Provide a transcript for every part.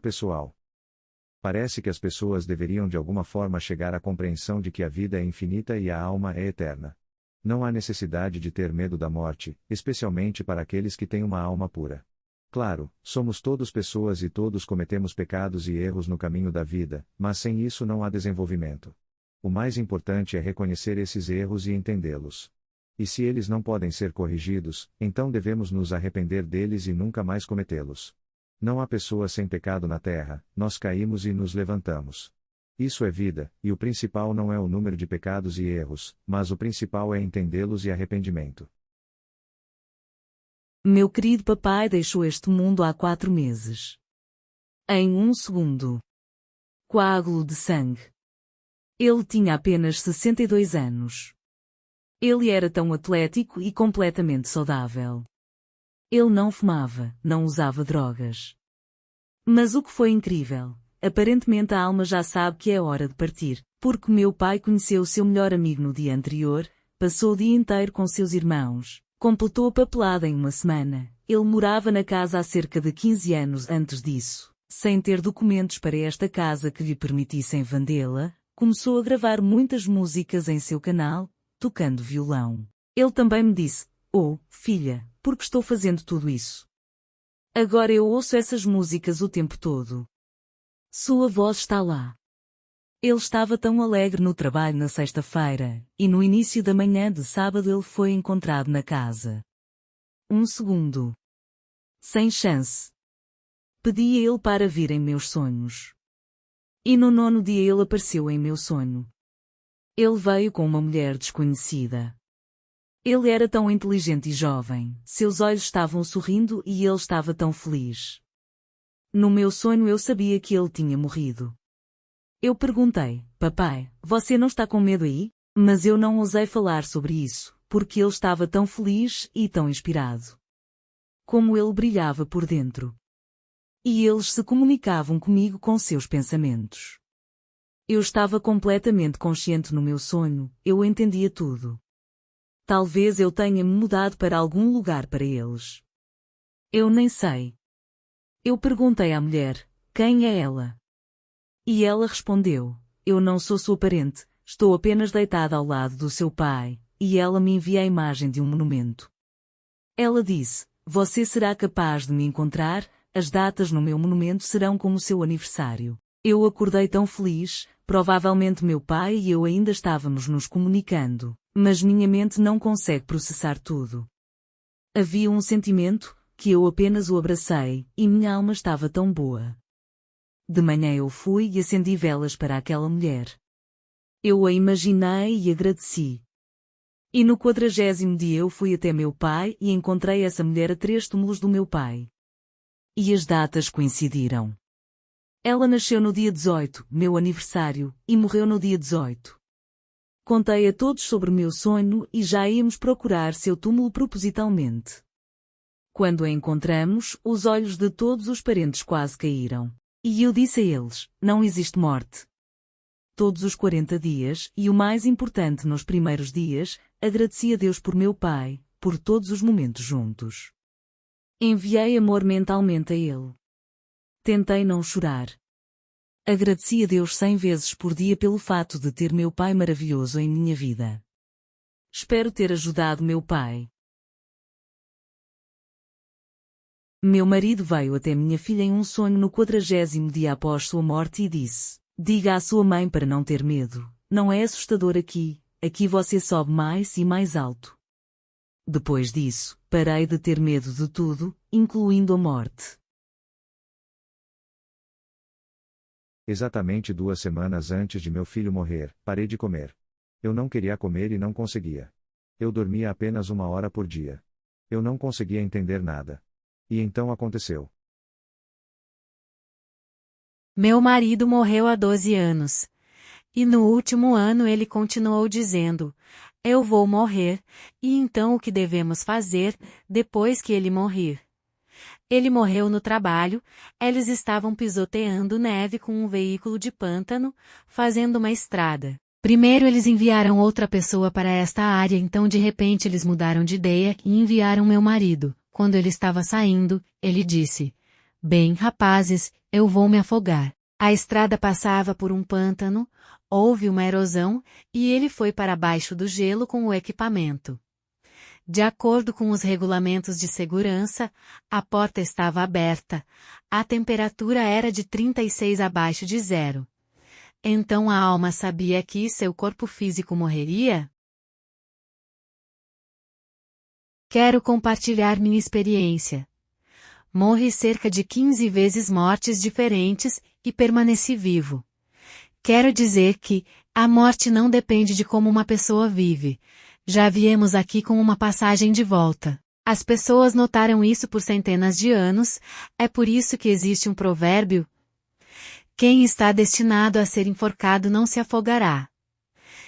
pessoal. Parece que as pessoas deveriam de alguma forma chegar à compreensão de que a vida é infinita e a alma é eterna. Não há necessidade de ter medo da morte, especialmente para aqueles que têm uma alma pura. Claro, somos todos pessoas e todos cometemos pecados e erros no caminho da vida, mas sem isso não há desenvolvimento. O mais importante é reconhecer esses erros e entendê-los. E se eles não podem ser corrigidos, então devemos nos arrepender deles e nunca mais cometê-los. Não há pessoa sem pecado na terra, nós caímos e nos levantamos. Isso é vida, e o principal não é o número de pecados e erros, mas o principal é entendê-los e arrependimento. Meu querido papai deixou este mundo há 4 meses. Em 1 segundo. Coágulo de sangue. Ele tinha apenas 62 anos. Ele era tão atlético e completamente saudável. Ele não fumava, não usava drogas. Mas o que foi incrível, aparentemente a alma já sabe que é hora de partir, porque meu pai conheceu seu melhor amigo no dia anterior, passou o dia inteiro com seus irmãos, completou a papelada em 1 semana, ele morava na casa há cerca de 15 anos antes disso, sem ter documentos para esta casa que lhe permitissem vendê-la, começou a gravar muitas músicas em seu canal, tocando violão. Ele também me disse, "Oh, filha, por que estou fazendo tudo isso? Agora eu ouço essas músicas o tempo todo." Sua voz está lá. Ele estava tão alegre no trabalho na sexta-feira, e no início da manhã de sábado ele foi encontrado na casa. 1 segundo. Sem chance. Pedi a ele para vir em meus sonhos. E no 9º dia ele apareceu em meu sonho. Ele veio com uma mulher desconhecida. Ele era tão inteligente e jovem, seus olhos estavam sorrindo e ele estava tão feliz. No meu sonho eu sabia que ele tinha morrido. Eu perguntei, papai, você não está com medo aí? Mas eu não ousei falar sobre isso, porque ele estava tão feliz e tão inspirado. Como ele brilhava por dentro. E eles se comunicavam comigo com seus pensamentos. Eu estava completamente consciente no meu sonho, eu entendia tudo. Talvez eu tenha me mudado para algum lugar para eles. Eu nem sei. Eu perguntei à mulher, quem é ela? E ela respondeu, eu não sou sua parente, estou apenas deitada ao lado do seu pai, e ela me envia a imagem de um monumento. Ela disse, você será capaz de me encontrar, as datas no meu monumento serão como o seu aniversário. Eu acordei tão feliz, provavelmente meu pai e eu ainda estávamos nos comunicando, mas minha mente não consegue processar tudo. Havia um sentimento, que eu apenas o abracei, e minha alma estava tão boa. De manhã eu fui e acendi velas para aquela mulher. Eu a imaginei e agradeci. E no 40º dia eu fui até meu pai e encontrei essa mulher a 3 túmulos do meu pai. E as datas coincidiram. Ela nasceu no dia 18, meu aniversário, e morreu no dia 18. Contei a todos sobre o meu sonho e já íamos procurar seu túmulo propositalmente. Quando a encontramos, os olhos de todos os parentes quase caíram. E eu disse a eles, não existe morte. Todos os 40 dias, e o mais importante nos primeiros dias, agradeci a Deus por meu pai, por todos os momentos juntos. Enviei amor mentalmente a ele. Tentei não chorar. Agradeci a Deus 100 vezes por dia pelo fato de ter meu pai maravilhoso em minha vida. Espero ter ajudado meu pai. Meu marido veio até minha filha em um sonho no 40º dia após sua morte e disse, diga à sua mãe para não ter medo, não é assustador aqui você sobe mais e mais alto. Depois disso, parei de ter medo de tudo, incluindo a morte. Exatamente 2 semanas antes de meu filho morrer, parei de comer. Eu não queria comer e não conseguia. Eu dormia apenas 1 hora por dia. Eu não conseguia entender nada. E então aconteceu. Meu marido morreu há 12 anos. E no último ano ele continuou dizendo, eu vou morrer, e então o que devemos fazer, depois que ele morrer? Ele morreu no trabalho, eles estavam pisoteando neve com um veículo de pântano, fazendo uma estrada. Primeiro eles enviaram outra pessoa para esta área, então de repente eles mudaram de ideia e enviaram meu marido. Quando ele estava saindo, ele disse, bem rapazes, Eu vou me afogar. A estrada passava por um pântano, houve uma erosão, e ele foi para baixo do gelo com o equipamento. De acordo com os regulamentos de segurança, a porta estava aberta. A temperatura era de 36 abaixo de zero. Então a alma sabia que seu corpo físico morreria? Quero compartilhar minha experiência. Morri cerca de 15 vezes mortes diferentes e permaneci vivo. Quero dizer que a morte não depende de como uma pessoa vive. Já viemos aqui com uma passagem de volta. As pessoas notaram isso por centenas de anos, é por isso que existe um provérbio: quem está destinado a ser enforcado não se afogará.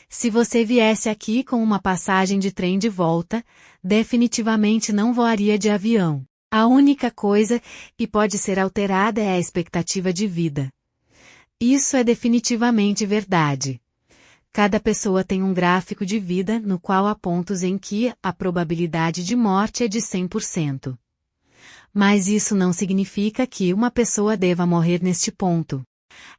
Se você viesse aqui com uma passagem de trem de volta, definitivamente não voaria de avião. A única coisa que pode ser alterada é a expectativa de vida. Isso é definitivamente verdade. Cada pessoa tem um gráfico de vida no qual há pontos em que a probabilidade de morte é de 100%. Mas isso não significa que uma pessoa deva morrer neste ponto.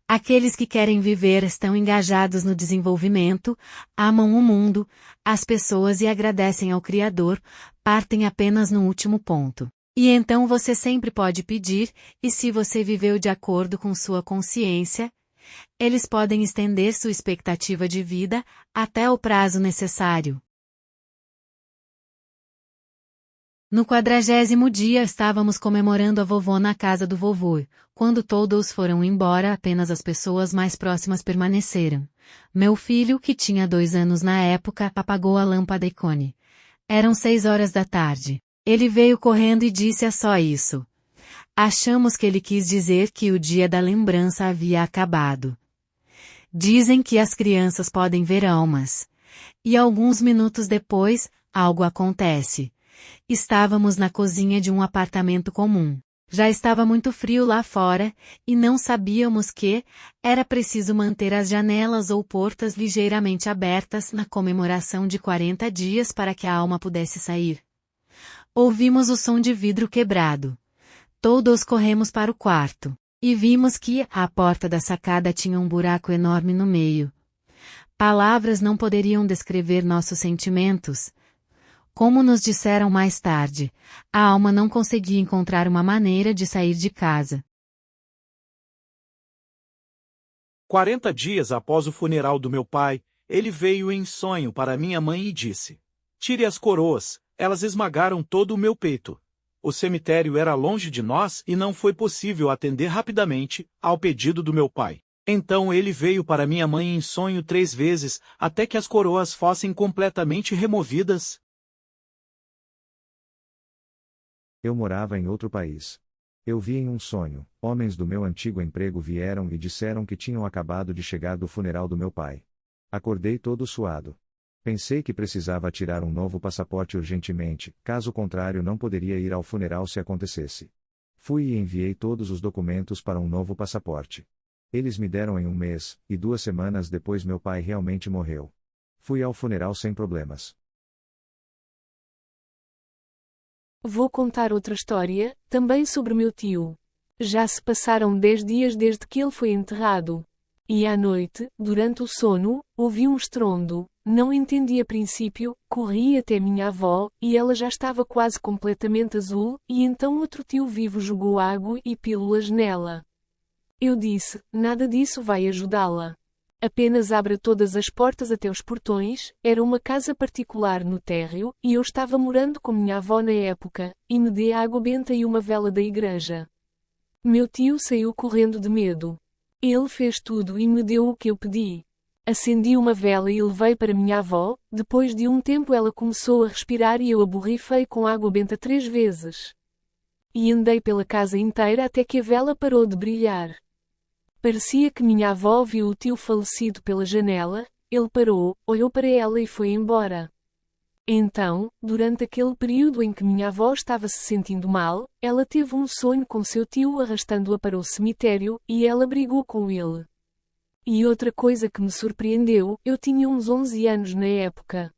Aqueles que querem viver estão engajados no desenvolvimento, amam o mundo, as pessoas e agradecem ao Criador, partem apenas no último ponto. E então você sempre pode pedir, e se você viveu de acordo com sua consciência, eles podem estender sua expectativa de vida até o prazo necessário. No 40º dia estávamos comemorando a vovó na casa do vovô. Quando todos foram embora, apenas as pessoas mais próximas permaneceram. Meu filho, que tinha 2 anos na época, apagou a lâmpada ícone. Eram 6 horas da tarde. Ele veio correndo e disse: é só isso. Achamos que ele quis dizer que o dia da lembrança havia acabado. Dizem que as crianças podem ver almas. E alguns minutos depois, algo acontece. Estávamos na cozinha de um apartamento comum. Já estava muito frio lá fora, e não sabíamos que era preciso manter as janelas ou portas ligeiramente abertas na comemoração de 40 dias para que a alma pudesse sair. Ouvimos o som de vidro quebrado. Todos corremos para o quarto. E vimos que a porta da sacada tinha um buraco enorme no meio. Palavras não poderiam descrever nossos sentimentos. Como nos disseram mais tarde, a alma não conseguia encontrar uma maneira de sair de casa. 40 dias após o funeral do meu pai, ele veio em sonho para minha mãe e disse: tire as coroas, elas esmagaram todo o meu peito. O cemitério era longe de nós e não foi possível atender rapidamente ao pedido do meu pai. Então ele veio para minha mãe em sonho 3 vezes, até que as coroas fossem completamente removidas. Eu morava em outro país. Eu vi em um sonho, homens do meu antigo emprego vieram e disseram que tinham acabado de chegar do funeral do meu pai. Acordei todo suado. Pensei que precisava tirar um novo passaporte urgentemente, caso contrário não poderia ir ao funeral se acontecesse. Fui e enviei todos os documentos para um novo passaporte. Eles me deram em 1 mês, e 2 semanas depois meu pai realmente morreu. Fui ao funeral sem problemas. Vou contar outra história, também sobre meu tio. Já se passaram 10 dias desde que ele foi enterrado. E à noite, durante o sono, ouvi um estrondo. Não entendi a princípio, corri até minha avó, e ela já estava quase completamente azul, e então outro tio vivo jogou água e pílulas nela. Eu disse: nada disso vai ajudá-la. Apenas abra todas as portas até os portões. Era uma casa particular no térreo, e eu estava morando com minha avó na época, e me dê água benta e uma vela da igreja. Meu tio saiu correndo de medo. Ele fez tudo e me deu o que eu pedi. Acendi uma vela e levei para minha avó. Depois de um tempo ela começou a respirar e eu a borrifei com água benta 3 vezes. E andei pela casa inteira até que a vela parou de brilhar. Parecia que minha avó viu o tio falecido pela janela. Ele parou, olhou para ela e foi embora. Então, durante aquele período em que minha avó estava se sentindo mal, ela teve um sonho com seu tio arrastando-a para o cemitério, e ela brigou com ele. E outra coisa que me surpreendeu, eu tinha uns 11 anos na época.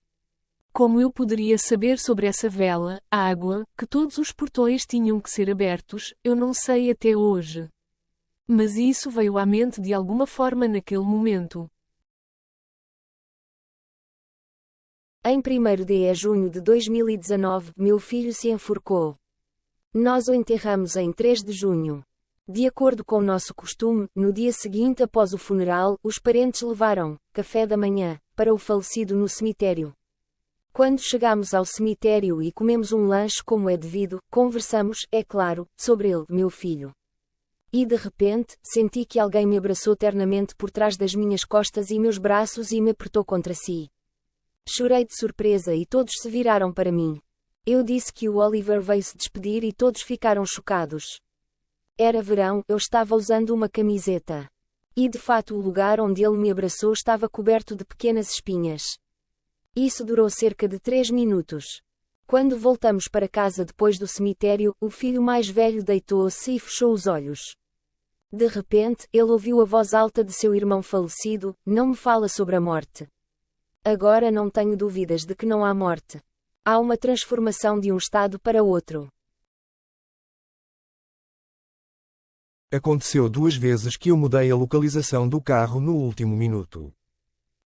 Como eu poderia saber sobre essa vela, água, que todos os portões tinham que ser abertos, eu não sei até hoje. Mas isso veio à mente de alguma forma naquele momento. Em 1º de junho de 2019, meu filho se enforcou. Nós o enterramos em 3 de junho. De acordo com o nosso costume, no dia seguinte após o funeral, os parentes levaram café da manhã para o falecido no cemitério. Quando chegamos ao cemitério e comemos um lanche como é devido, conversamos, é claro, sobre ele, meu filho. E de repente, senti que alguém me abraçou ternamente por trás das minhas costas e meus braços e me apertou contra si. Chorei de surpresa e todos se viraram para mim. Eu disse que o Oliver veio se despedir e todos ficaram chocados. Era verão, eu estava usando uma camiseta. E de fato o lugar onde ele me abraçou estava coberto de pequenas espinhas. Isso durou cerca de 3 minutos. Quando voltamos para casa depois do cemitério, o filho mais velho deitou-se e fechou os olhos. De repente, ele ouviu a voz alta de seu irmão falecido: "Não me fala sobre a morte." Agora não tenho dúvidas de que não há morte. Há uma transformação de um estado para outro. Aconteceu 2 vezes que eu mudei a localização do carro no último minuto.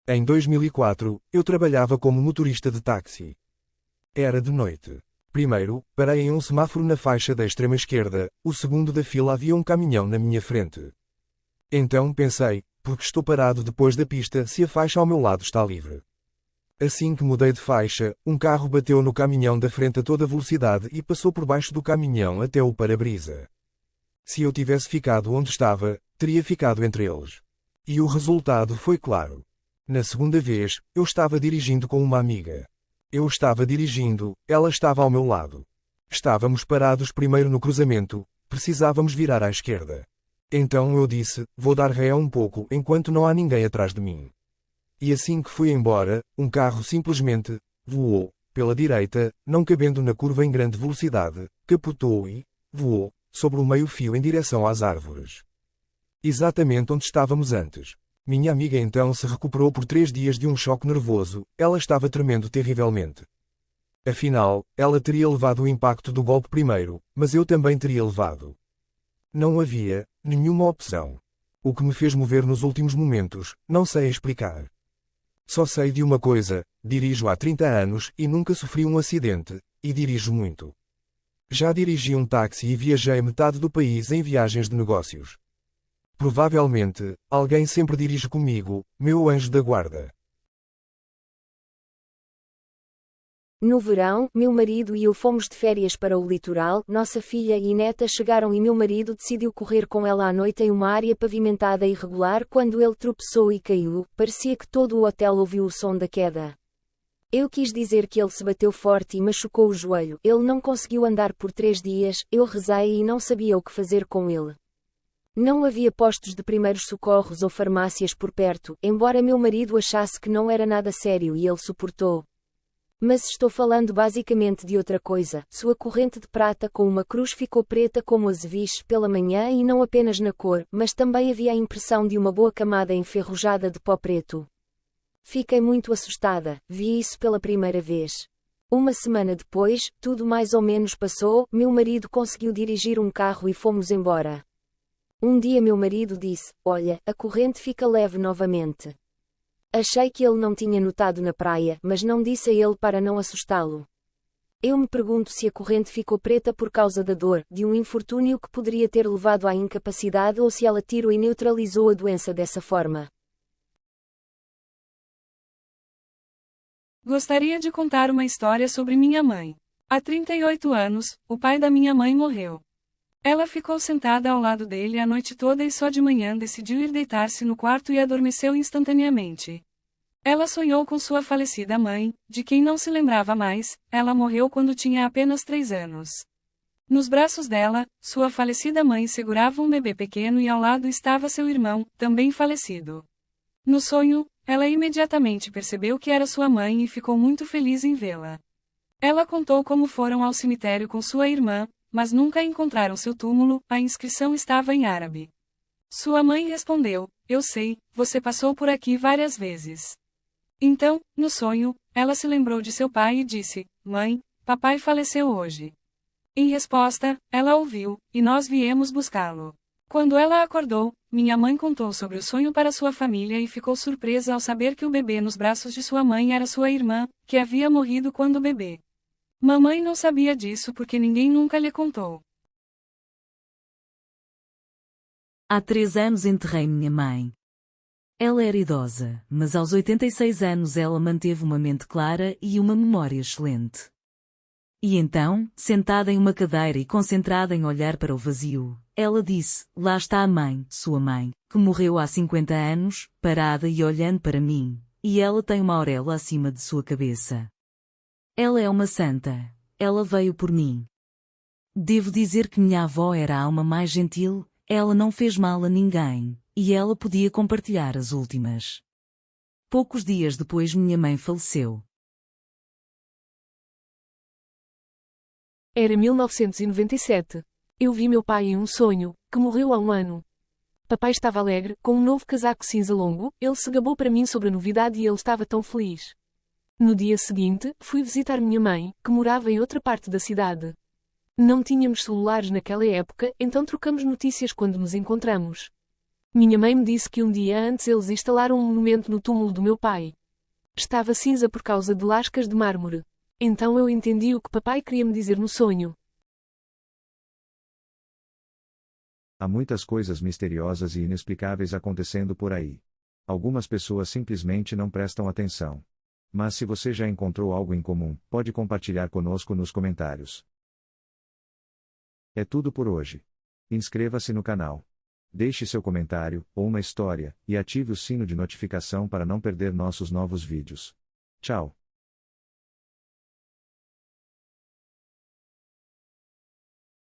Em 2004, eu trabalhava como motorista de táxi. Era de noite. Primeiro, parei em um semáforo na faixa da extrema esquerda, o segundo da fila havia um caminhão na minha frente. Então pensei, porque estou parado depois da pista se a faixa ao meu lado está livre. Assim que mudei de faixa, um carro bateu no caminhão da frente a toda velocidade e passou por baixo do caminhão até o para-brisa. Se eu tivesse ficado onde estava, teria ficado entre eles. E o resultado foi claro. Na segunda vez, eu estava dirigindo com uma amiga. Eu estava dirigindo, ela estava ao meu lado. Estávamos parados primeiro no cruzamento, precisávamos virar à esquerda. Então eu disse, vou dar ré um pouco enquanto não há ninguém atrás de mim. E assim que fui embora, um carro simplesmente voou pela direita, não cabendo na curva em grande velocidade, capotou e voou sobre o meio-fio em direção às árvores. Exatamente onde estávamos antes. Minha amiga então se recuperou por 3 dias de um choque nervoso, ela estava tremendo terrivelmente. Afinal, ela teria levado o impacto do golpe primeiro, mas eu também teria levado. Não havia nenhuma opção. O que me fez mover nos últimos momentos, não sei explicar. Só sei de uma coisa, dirijo há 30 anos e nunca sofri um acidente, e dirijo muito. Já dirigi um táxi e viajei metade do país em viagens de negócios. Provavelmente, alguém sempre dirige comigo, meu anjo da guarda. No verão, meu marido e eu fomos de férias para o litoral, nossa filha e neta chegaram e meu marido decidiu correr com ela à noite em uma área pavimentada irregular quando ele tropeçou e caiu, parecia que todo o hotel ouviu o som da queda. Eu quis dizer que ele se bateu forte e machucou o joelho, ele não conseguiu andar por 3 dias, eu rezei e não sabia o que fazer com ele. Não havia postos de primeiros socorros ou farmácias por perto, embora meu marido achasse que não era nada sério e ele suportou. Mas estou falando basicamente de outra coisa, sua corrente de prata com uma cruz ficou preta como azeviche pela manhã e não apenas na cor, mas também havia a impressão de uma boa camada enferrujada de pó preto. Fiquei muito assustada, vi isso pela primeira vez. Uma semana depois, tudo mais ou menos passou, meu marido conseguiu dirigir um carro e fomos embora. Um dia meu marido disse, olha, a corrente fica leve novamente. Achei que ele não tinha notado na praia, mas não disse a ele para não assustá-lo. Eu me pergunto se a corrente ficou preta por causa da dor, de um infortúnio que poderia ter levado à incapacidade ou se ela tirou e neutralizou a doença dessa forma. Gostaria de contar uma história sobre minha mãe. Há 38 anos, o pai da minha mãe morreu. Ela ficou sentada ao lado dele a noite toda e só de manhã decidiu ir deitar-se no quarto e adormeceu instantaneamente. Ela sonhou com sua falecida mãe, de quem não se lembrava mais, ela morreu quando tinha apenas 3 anos. Nos braços dela, sua falecida mãe segurava um bebê pequeno e ao lado estava seu irmão, também falecido. No sonho, ela imediatamente percebeu que era sua mãe e ficou muito feliz em vê-la. Ela contou como foram ao cemitério com sua irmã, mas nunca encontraram seu túmulo, a inscrição estava em árabe. Sua mãe respondeu, eu sei, você passou por aqui várias vezes. Então, no sonho, ela se lembrou de seu pai e disse, mãe, papai faleceu hoje. Em resposta, ela ouviu, e nós viemos buscá-lo. Quando ela acordou, minha mãe contou sobre o sonho para sua família e ficou surpresa ao saber que o bebê nos braços de sua mãe era sua irmã, que havia morrido quando bebê. Mamãe não sabia disso porque ninguém nunca lhe contou. Há 3 anos enterrei minha mãe. Ela era idosa, mas aos 86 anos ela manteve uma mente clara e uma memória excelente. E então, sentada em uma cadeira e concentrada em olhar para o vazio, ela disse: lá está a mãe, sua mãe, que morreu há 50 anos, parada e olhando para mim, e ela tem uma auréola acima de sua cabeça. Ela é uma santa, ela veio por mim. Devo dizer que minha avó era a alma mais gentil, ela não fez mal a ninguém, e ela podia compartilhar as últimas. Poucos dias depois minha mãe faleceu. Era 1997. Eu vi meu pai em um sonho, que morreu há um ano. Papai estava alegre, com um novo casaco cinza longo, ele se gabou para mim sobre a novidade e ele estava tão feliz. No dia seguinte, fui visitar minha mãe, que morava em outra parte da cidade. Não tínhamos celulares naquela época, então trocamos notícias quando nos encontramos. Minha mãe me disse que um dia antes eles instalaram um monumento no túmulo do meu pai. Estava cinza por causa de lascas de mármore. Então eu entendi o que papai queria me dizer no sonho. Há muitas coisas misteriosas e inexplicáveis acontecendo por aí. Algumas pessoas simplesmente não prestam atenção. Mas se você já encontrou algo em comum, pode compartilhar conosco nos comentários. É tudo por hoje. Inscreva-se no canal. Deixe seu comentário, ou uma história, e ative o sino de notificação para não perder nossos novos vídeos. Tchau!